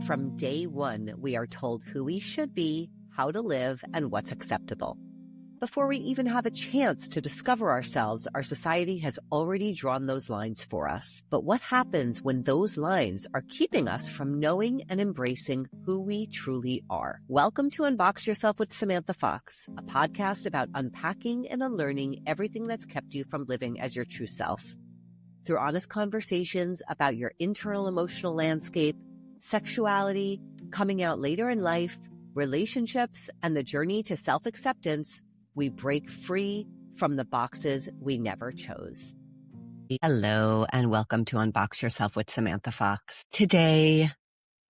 From day one, we are told who we should be, how to live, and what's acceptable. Before we even have a chance to discover ourselves, our society has already drawn those lines for us. But what happens when those lines are keeping us from knowing and embracing who we truly are? Welcome to Unbox Yourself with Samantha Fox, a podcast about unpacking and unlearning everything that's kept you from living as your true self. Through honest conversations about your internal emotional landscape, sexuality, coming out later in life, relationships, and the journey to self-acceptance, we break free from the boxes we never chose. Hello, and welcome to Unbox Yourself with Samantha Fox. Today,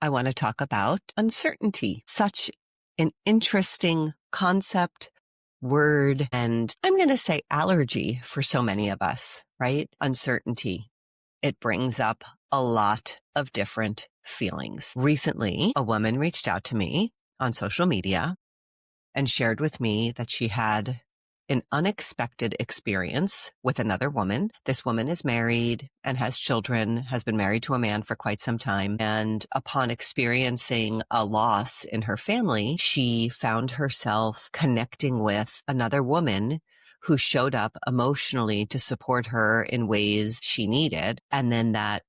I want to talk about uncertainty. Such an interesting concept, word, and I'm going to say allergy for so many of us, right? Uncertainty. It brings up a lot of different feelings. Recently, a woman reached out to me on social media and shared with me that she had an unexpected experience with another woman. This woman is married and has children, has been married to a man for quite some time. And upon experiencing a loss in her family, she found herself connecting with another woman who showed up emotionally to support her in ways she needed. And then that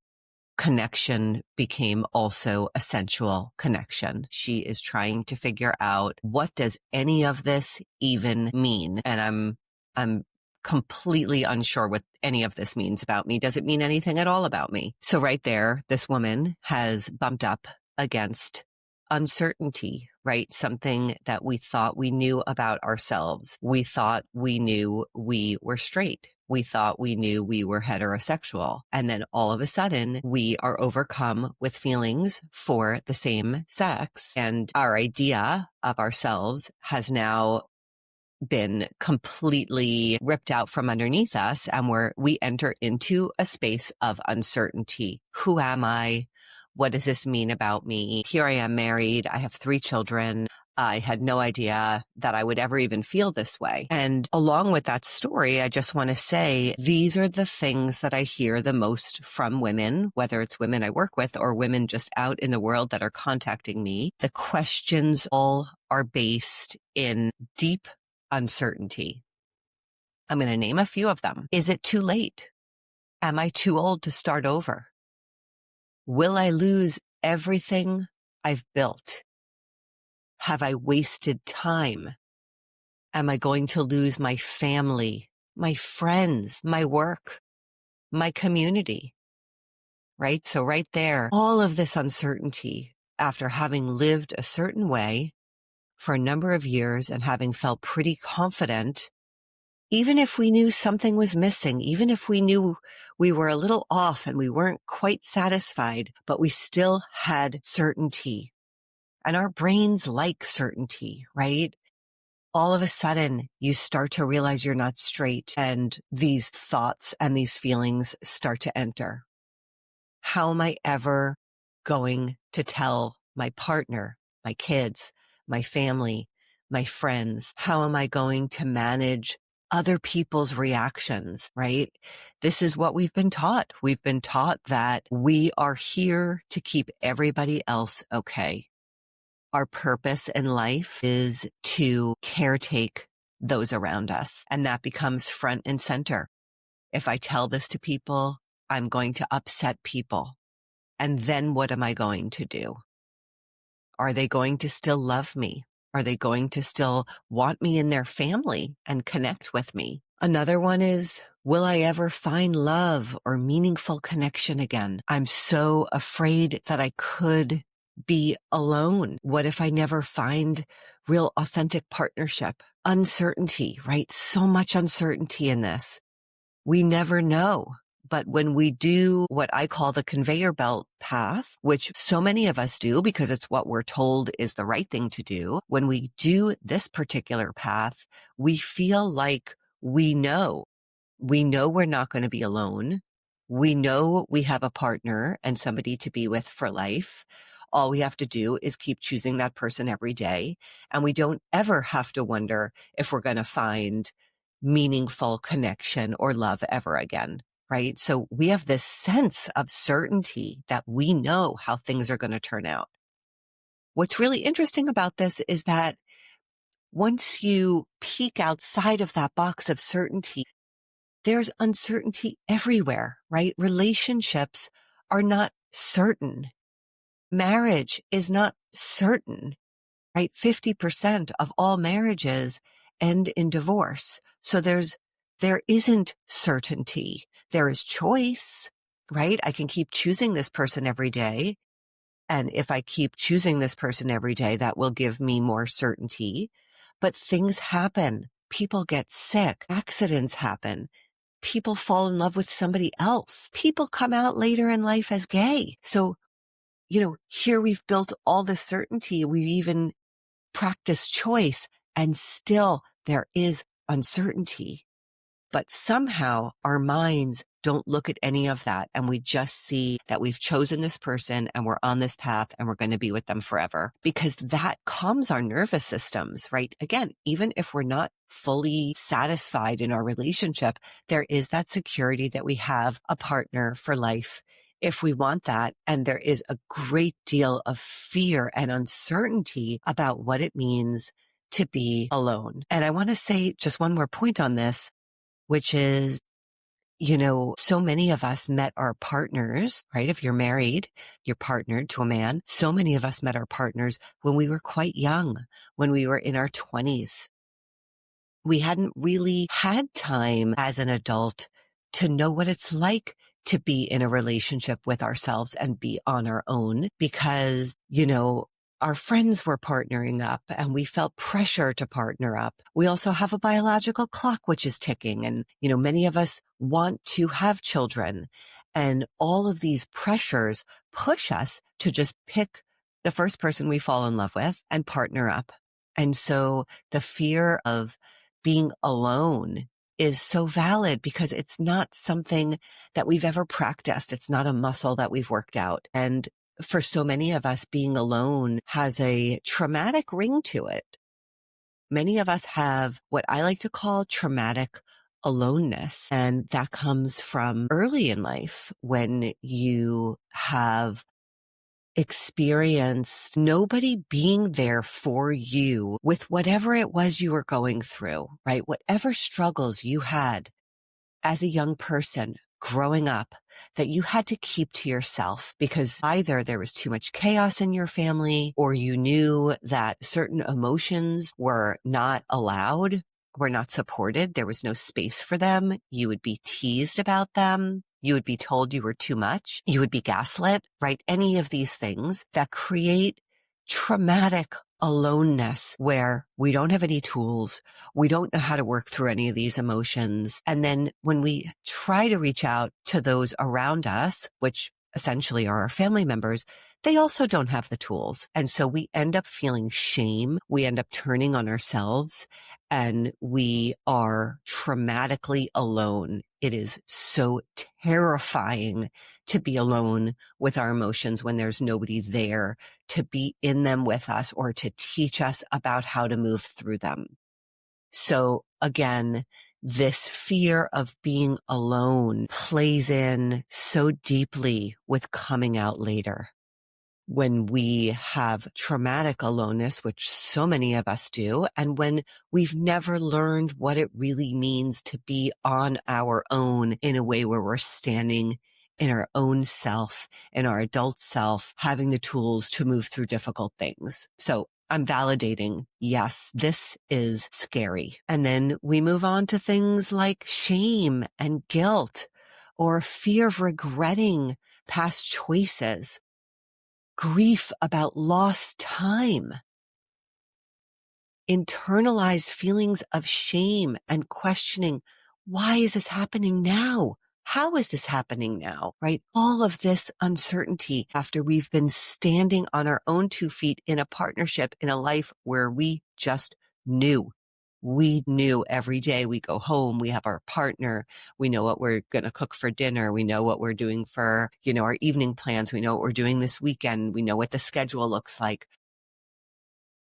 connection became also a sensual connection. She is trying to figure out, what does any of this even mean? And I'm completely unsure what any of this means about me. Does it mean anything at all about me? So right there, this woman has bumped up against uncertainty, right? Something that we thought we knew about ourselves. We thought we knew we were straight. We thought we knew we were heterosexual. And then all of a sudden, we are overcome with feelings for the same sex. And our idea of ourselves has now been completely ripped out from underneath us. And we enter into a space of uncertainty. Who am I? What does this mean about me? Here I am married. I have 3 children. I had no idea that I would ever even feel this way. And along with that story, I just want to say, these are the things that I hear the most from women, whether it's women I work with or women just out in the world that are contacting me. The questions all are based in deep uncertainty. I'm going to name a few of them. Is it too late? Am I too old to start over? Will I lose everything I've built? Have I wasted time? Am I going to lose my family, my friends, my work, my community? Right? So right there, all of this uncertainty after having lived a certain way for a number of years and having felt pretty confident, even if we knew something was missing, even if we knew we were a little off and we weren't quite satisfied, but we still had certainty. And our brains like certainty, right? All of a sudden, you start to realize you're not straight, and these thoughts and these feelings start to enter. How am I ever going to tell my partner, my kids, my family, my friends? How am I going to manage other people's reactions, right? This is what we've been taught. We've been taught that we are here to keep everybody else okay. Our purpose in life is to caretake those around us, and that becomes front and center. If I tell this to people, I'm going to upset people. And then what am I going to do? Are they going to still love me? Are they going to still want me in their family and connect with me? Another one is, will I ever find love or meaningful connection again? I'm so afraid that I could be alone. What if I never find real authentic partnership? Uncertainty, right? So much uncertainty in this. We never know. But when we do what I call the conveyor belt path, which so many of us do because it's what we're told is the right thing to do, when we do this particular path, we feel like we know. We know we're not going to be alone. We know we have a partner and somebody to be with for life. All we have to do is keep choosing that person every day. And we don't ever have to wonder if we're going to find meaningful connection or love ever again. Right? So we have this sense of certainty that we know how things are going to turn out. what's really interesting about this is that once you peek outside of that box of certainty, there's uncertainty everywhere, right? Relationships are not certain. Marriage is not certain, right? 50% of all marriages end in divorce. So there isn't certainty. There is choice, right? I can keep choosing this person every day. And if I keep choosing this person every day, that will give me more certainty. But things happen. People get sick. Accidents happen. People fall in love with somebody else. People come out later in life as gay. So, here we've built all this certainty. We've even practiced choice, and still there is uncertainty. But somehow our minds don't look at any of that, and we just see that we've chosen this person and we're on this path and we're going to be with them forever, because that calms our nervous systems, right? Again, even if we're not fully satisfied in our relationship, there is that security that we have a partner for life if we want that. And there is a great deal of fear and uncertainty about what it means to be alone. And I want to say just one more point on this, which is, so many of us met our partners, right? If you're married, you're partnered to a man. So many of us met our partners when we were quite young, when we were in our 20s. We hadn't really had time as an adult to know what it's like to be in a relationship with ourselves and be on our own, because, our friends were partnering up and we felt pressure to partner up. We also have a biological clock which is ticking, and, many of us want to have children, and all of these pressures push us to just pick the first person we fall in love with and partner up. And so the fear of being alone is so valid, because it's not something that we've ever practiced. It's not a muscle that we've worked out. And for so many of us, being alone has a traumatic ring to it. Many of us have what I like to call traumatic aloneness. And that comes from early in life, when you have experienced nobody being there for you with whatever it was you were going through, right? Whatever struggles you had as a young person growing up that you had to keep to yourself, because either there was too much chaos in your family, or you knew that certain emotions were not allowed, were not supported. There was no space for them. You would be teased about them. You would be told you were too much. You would be gaslit, right? Any of these things that create traumatic aloneness, where we don't have any tools. We don't know how to work through any of these emotions. And then when we try to reach out to those around us, which essentially are our family members, they also don't have the tools. And so we end up feeling shame. We end up turning on ourselves, and we are traumatically alone. It is so terrifying to be alone with our emotions when there's nobody there to be in them with us or to teach us about how to move through them. So again, this fear of being alone plays in so deeply with coming out later. When we have traumatic aloneness, which so many of us do, and when we've never learned what it really means to be on our own in a way where we're standing in our own self, in our adult self, having the tools to move through difficult things. So I'm validating, yes, this is scary. And then we move on to things like shame and guilt, or fear of regretting past choices, grief about lost time, internalized feelings of shame and questioning, why is this happening now? How is this happening now, right? All of this uncertainty after we've been standing on our own 2 feet in a partnership, in a life where we just knew. We knew every day we go home, we have our partner, we know what we're going to cook for dinner, we know what we're doing for, our evening plans, we know what we're doing this weekend, we know what the schedule looks like.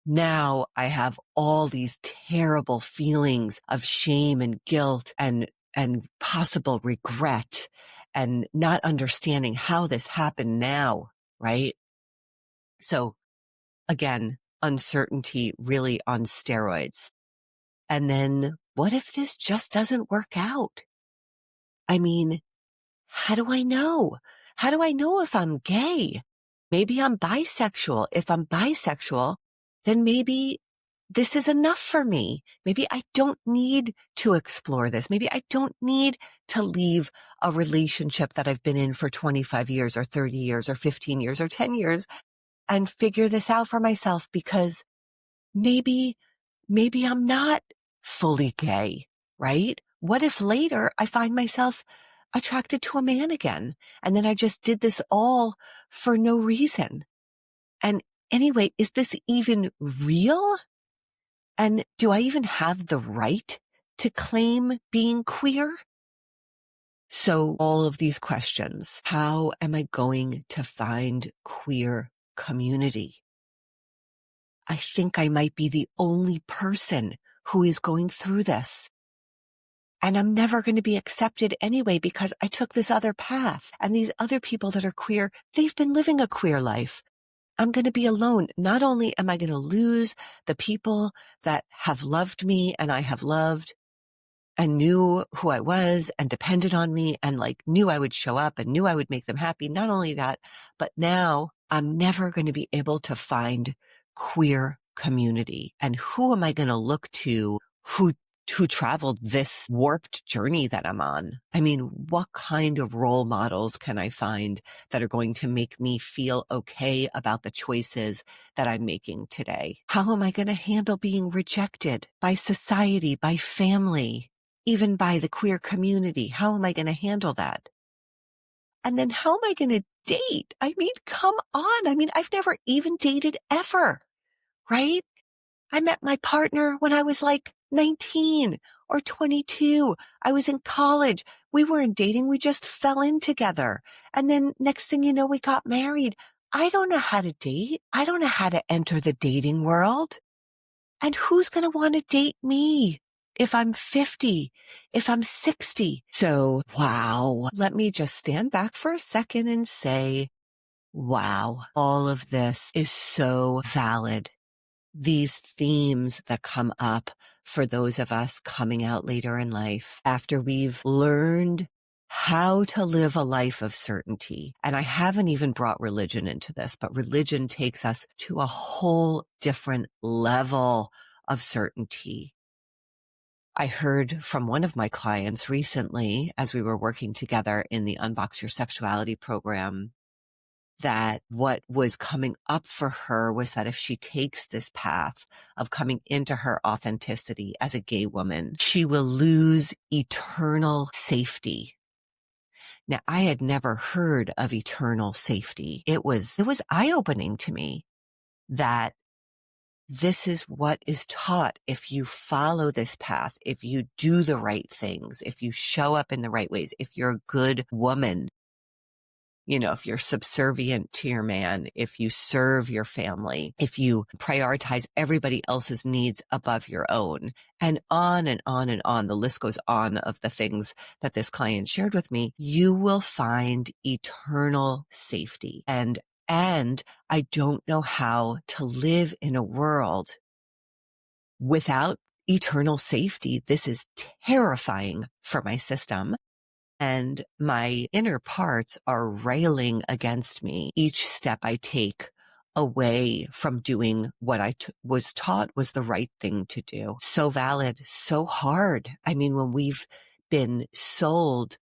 Now I have all these terrible feelings of shame and guilt and possible regret, and not understanding how this happened now, right? So again, uncertainty really on steroids. And then what if this just doesn't work out? I mean, how do I know? How do I know if I'm gay? Maybe I'm bisexual. If I'm bisexual, then maybe this is enough for me. Maybe I don't need to explore this. Maybe I don't need to leave a relationship that I've been in for 25 years or 30 years or 15 years or 10 years and figure this out for myself, because maybe I'm not fully gay, right? What if later I find myself attracted to a man again, and then I just did this all for no reason? And anyway, is this even real? And do I even have the right to claim being queer? So all of these questions, how am I going to find queer community? I think I might be the only person who is going through this. And I'm never going to be accepted anyway because I took this other path. And these other people that are queer, they've been living a queer life. I'm going to be alone. Not only am I going to lose the people that have loved me and I have loved and knew who I was and depended on me and like knew I would show up and knew I would make them happy. Not only that, but now I'm never going to be able to find queer community. And who am I going to look to who traveled this warped journey that I'm on? I mean, what kind of role models can I find that are going to make me feel okay about the choices that I'm making today? How am I going to handle being rejected by society, by family, even by the queer community? How am I going to handle that? And then how am I going to date? I mean, come on. I mean, I've never even dated ever, right? I met my partner when I was like 19 or 22. I was in college. We weren't dating. We just fell in together. And then next thing you know, we got married. I don't know how to date. I don't know how to enter the dating world. And who's going to want to date me if I'm 50, if I'm 60? So, wow. Let me just stand back for a second and say, wow, all of this is so valid. These themes that come up for those of us coming out later in life after we've learned how to live a life of certainty. And I haven't even brought religion into this, but religion takes us to a whole different level of certainty. I heard from one of my clients recently as we were working together in the Unbox Your Sexuality program that what was coming up for her was that if she takes this path of coming into her authenticity as a gay woman, she will lose eternal safety. Now, I had never heard of eternal safety. It was eye-opening to me that this is what is taught if you follow this path, if you do the right things, if you show up in the right ways, if you're a good woman. You know, if you're subservient to your man, if you serve your family, if you prioritize everybody else's needs above your own, and on and on and on, the list goes on of the things that this client shared with me, you will find eternal safety. And I don't know how to live in a world without eternal safety. This is terrifying for my system. And my inner parts are railing against me each step I take away from doing what I was taught was the right thing to do. So valid, so hard. I mean, when we've been sold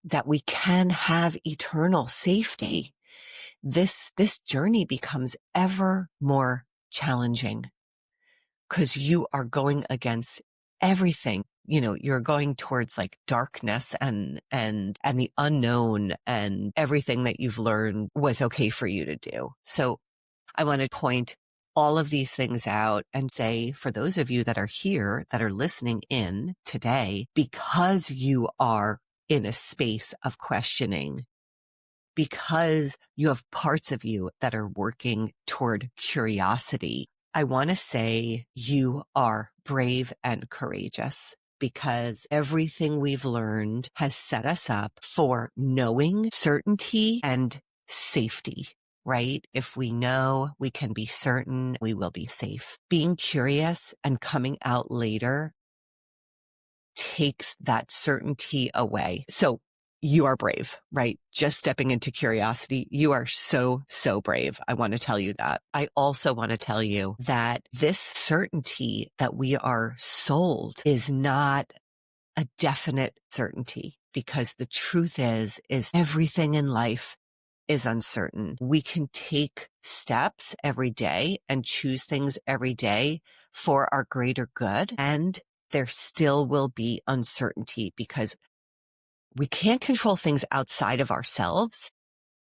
that we can have eternal safety, this journey becomes ever more challenging because you are going against everything. You know, you're going towards like darkness and the unknown, and everything that you've learned was okay for you to do. So I want to point all of these things out and say, for those of you that are here, that are listening in today, because you are in a space of questioning, because you have parts of you that are working toward curiosity, I want to say you are brave and courageous, because everything we've learned has set us up for knowing, certainty, and safety. right? If we know, we can be certain we will be safe. Being curious and coming out later takes that certainty away. So you are brave, right? Just stepping into curiosity. You are so, so brave. I want to tell you that. I also want to tell you that this certainty that we are sold is not a definite certainty, because the truth is everything in life is uncertain. We can take steps every day and choose things every day for our greater good, and there still will be uncertainty because we can't control things outside of ourselves.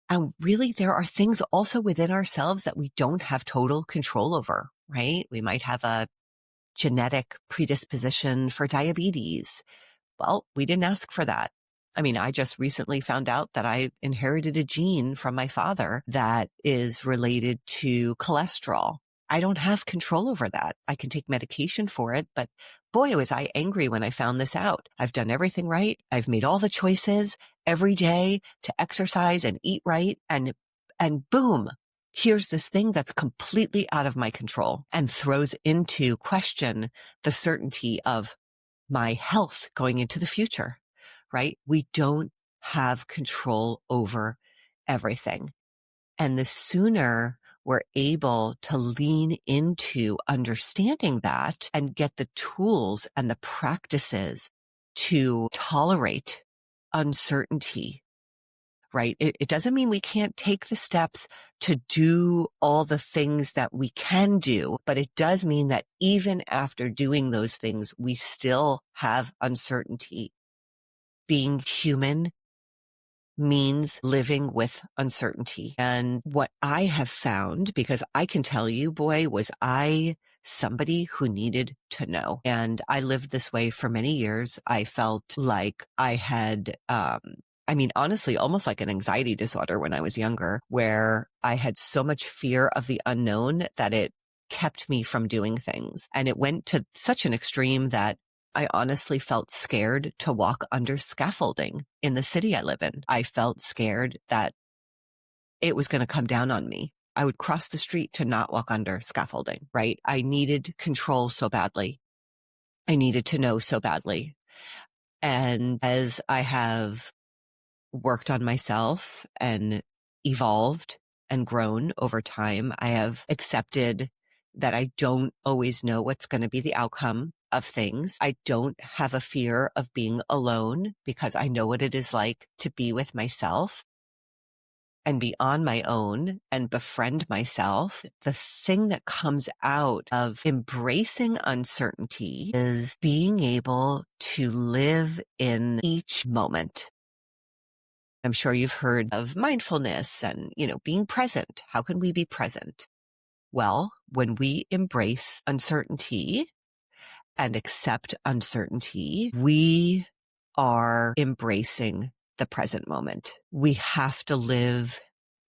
And really, there are things also within ourselves that we don't have total control over, right? We might have a genetic predisposition for diabetes. Well, we didn't ask for that. I mean, I just recently found out that I inherited a gene from my father that is related to cholesterol. I don't have control over that. I can take medication for it, but boy, was I angry when I found this out. I've done everything right. I've made all the choices every day to exercise and eat right. And boom, here's this thing that's completely out of my control and throws into question the certainty of my health going into the future, right? We don't have control over everything. And the sooner we're able to lean into understanding that and get the tools and the practices to tolerate uncertainty, right? It doesn't mean we can't take the steps to do all the things that we can do, but it does mean that even after doing those things, we still have uncertainty. Being human means living with uncertainty. And what I have found, because I can tell you, boy, was I somebody who needed to know. And I lived this way for many years. I felt like I had, honestly, almost like an anxiety disorder when I was younger, where I had so much fear of the unknown that it kept me from doing things. And it went to such an extreme that I honestly felt scared to walk under scaffolding in the city I live in. I felt scared that it was going to come down on me. I would cross the street to not walk under scaffolding, right? I needed control so badly. I needed to know so badly. And as I have worked on myself and evolved and grown over time, I have accepted that I don't always know what's going to be the outcome of things. I don't have a fear of being alone because I know what it is like to be with myself and be on my own and befriend myself. The thing that comes out of embracing uncertainty is being able to live in each moment. I'm sure you've heard of mindfulness and, being present. How can we be present? Well, when we embrace uncertainty and accept uncertainty, we are embracing the present moment. We have to live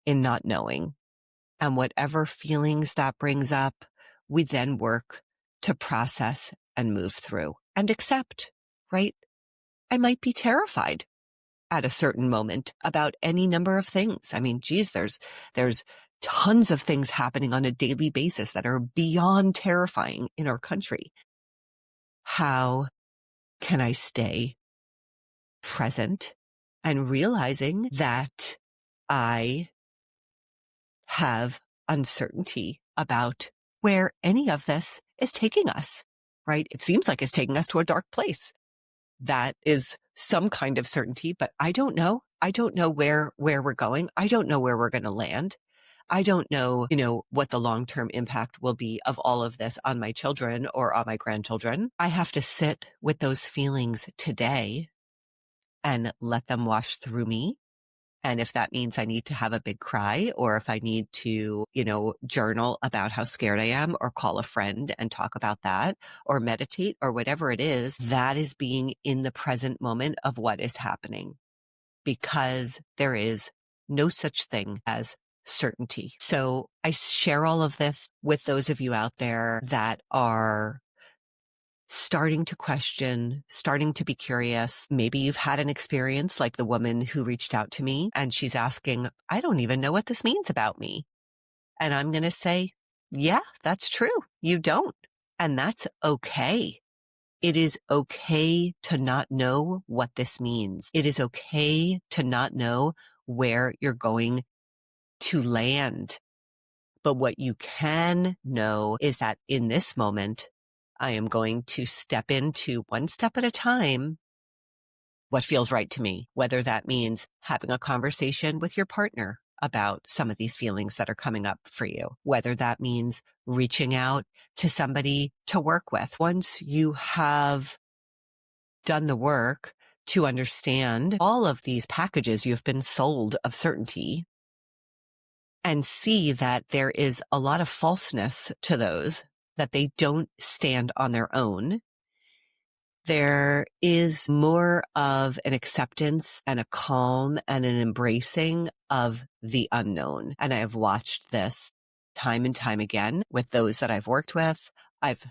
in not knowing. And whatever feelings that brings up, we then work to process and move through and accept, right? I might be terrified at a certain moment about any number of things. I mean, geez, there's tons of things happening on a daily basis that are beyond terrifying in our country. How can I stay present and realizing that I have uncertainty about where any of this is taking us, right? It seems like it's taking us to a dark place. That is some kind of certainty, but I don't know. I don't know where we're going. I don't know where we're going to land. I don't know, what the long-term impact will be of all of this on my children or on my grandchildren. I have to sit with those feelings today and let them wash through me. And if that means I need to have a big cry, or if I need to, journal about how scared I am, or call a friend and talk about that, or meditate, or whatever it is, that is being in the present moment of what is happening, because there is no such thing as certainty. So I share all of this with those of you out there that are starting to question, starting to be curious. Maybe you've had an experience like the woman who reached out to me and she's asking, I don't even know what this means about me. And I'm going to say, yeah, that's true. You don't. And that's okay. It is okay to not know what this means. It is okay to not know where you're going to land. But what you can know is that in this moment, I am going to step into one step at a time what feels right to me, whether that means having a conversation with your partner about some of these feelings that are coming up for you, whether that means reaching out to somebody to work with. Once you have done the work to understand all of these packages you've been sold of certainty and see that there is a lot of falseness to those, that they don't stand on their own, there is more of an acceptance and a calm and an embracing of the unknown. And I have watched this time and time again with those that I've worked with. I've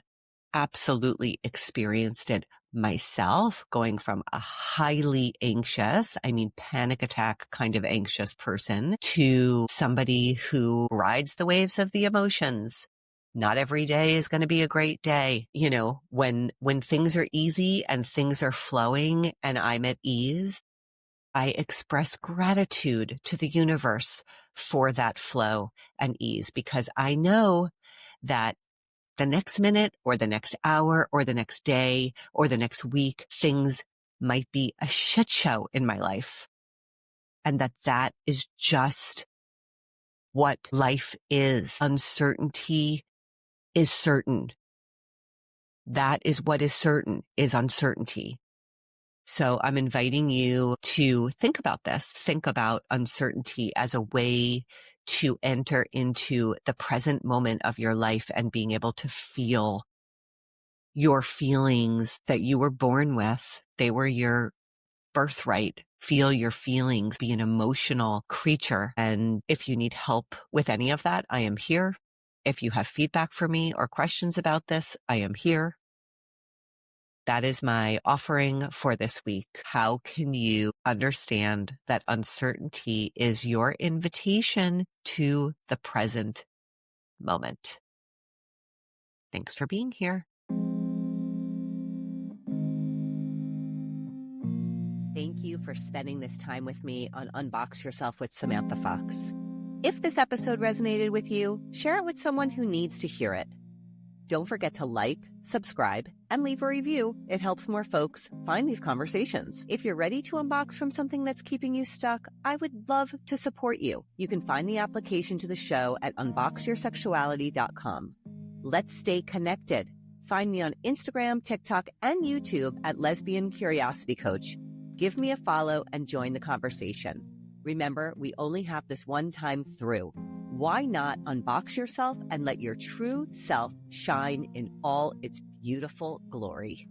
absolutely experienced it myself, going from a highly anxious, panic attack kind of anxious person to somebody who rides the waves of the emotions. Not every day is going to be a great day. You know, when things are easy and things are flowing and I'm at ease, I express gratitude to the universe for that flow and ease, because I know that the next minute or the next hour or the next day or the next week, things might be a shit show in my life. And that is just what life is. Uncertainty is certain. That is what is certain, is uncertainty. So I'm inviting you to think about this. Think about uncertainty as a way to enter into the present moment of your life and being able to feel your feelings that you were born with. They were your birthright. Feel your feelings, be an emotional creature. And if you need help with any of that, I am here. If you have feedback for me or questions about this, I am here. That is my offering for this week. How can you understand that uncertainty is your invitation to the present moment? Thanks for being here. Thank you for spending this time with me on Unbox Yourself with Samantha Fox. If this episode resonated with you, share it with someone who needs to hear it. Don't forget to like, subscribe, and leave a review. It helps more folks find these conversations. If you're ready to unbox from something that's keeping you stuck, I would love to support you. You can find the application to the show at unboxyoursexuality.com. Let's stay connected. Find me on Instagram, TikTok, and YouTube at Lesbian Curiosity Coach. Give me a follow and join the conversation. Remember, we only have this one time through. Why not unbox yourself and let your true self shine in all its beautiful glory?